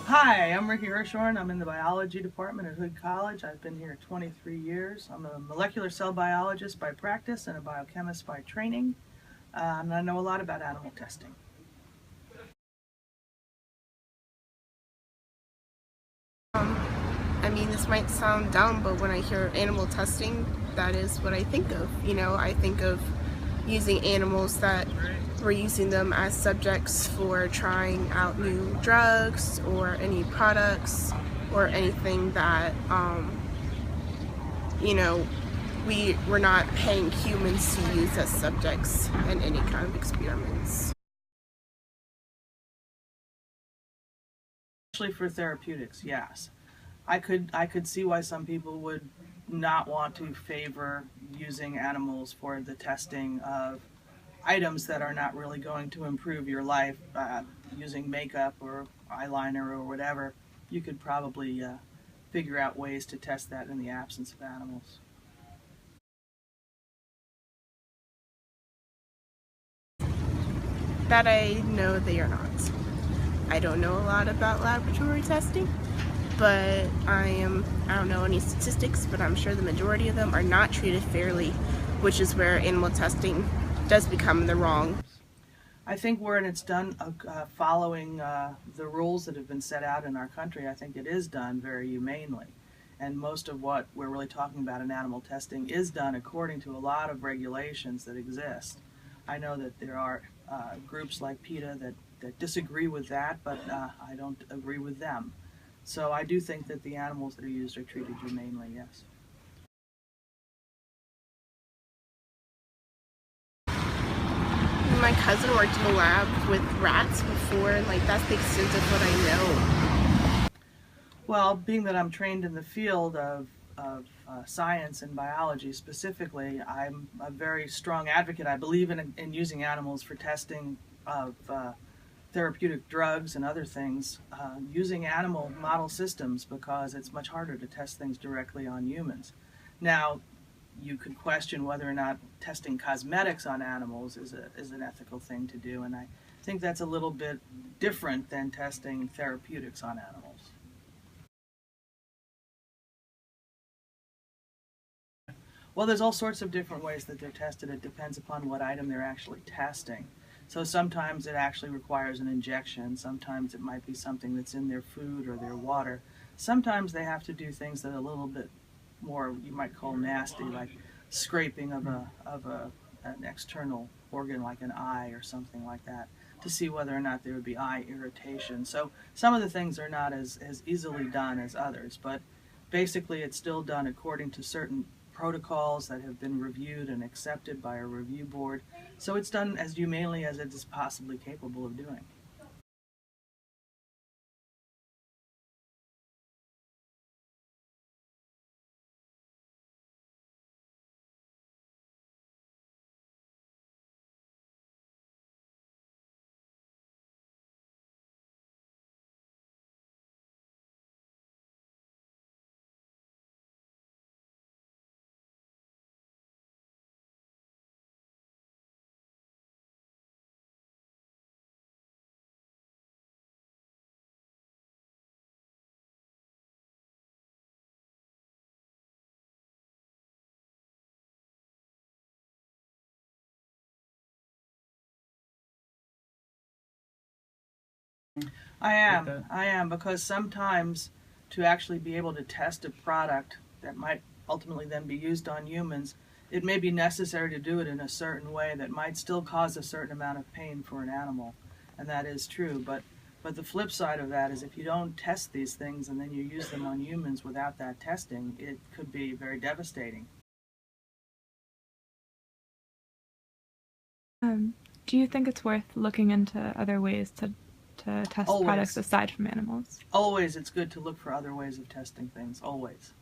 Hi, I'm Ricky Hirshhorn. I'm in the biology department at Hood College. I've been here 23 years. I'm a molecular cell biologist by practice and a biochemist by training, and I know a lot about animal testing. I mean, this might sound dumb, but when I hear animal testing, that is what I think of. You know, I think of using animals that we're using them as subjects for trying out new drugs or any products or anything that, you know, we're not paying humans to use as subjects in any kind of experiments. Especially for therapeutics, yes. I could see why some people would not want to favor using animals for the testing of items that are not really going to improve your life, using makeup or eyeliner or whatever. You could probably figure out ways to test that in the absence of animals. That I know they are not. I don't know a lot about laboratory testing, but I don't know any statistics, but I'm sure the majority of them are not treated fairly, which is where animal testing does become the wrong. I think where it's done following the rules that have been set out in our country, I think it is done very humanely. And most of what we're really talking about in animal testing is done according to a lot of regulations that exist. I know that there are groups like PETA that disagree with that, but I don't agree with them. So I do think that the animals that are used are treated humanely, yes. My cousin worked in a lab with rats before, and like that's the extent of what I know. Well, being that I'm trained in the field of science and biology specifically, I'm a very strong advocate. I believe in using animals for testing of therapeutic drugs and other things, using animal model systems because it's much harder to test things directly on humans. Now, you could question whether or not testing cosmetics on animals is an ethical thing to do, and I think that's a little bit different than testing therapeutics on animals. Well, there's all sorts of different ways that they're tested. It depends upon what item they're actually testing. So sometimes it actually requires an injection. Sometimes it might be something that's in their food or their water. Sometimes they have to do things that are a little bit more, you might call nasty, like scraping of an external organ like an eye or something like that, to see whether or not there would be eye irritation. So some of the things are not as easily done as others, but basically it's still done according to certain protocols that have been reviewed and accepted by a review board. So it's done as humanely as it is possibly capable of doing. I am, because sometimes to actually be able to test a product that might ultimately then be used on humans, it may be necessary to do it in a certain way that might still cause a certain amount of pain for an animal, and that is true. But the flip side of that is if you don't test these things and then you use them on humans without that testing, it could be very devastating. Do you think it's worth looking into other ways to test Always. products aside from animals? Always, it's good to look for other ways of testing things, always.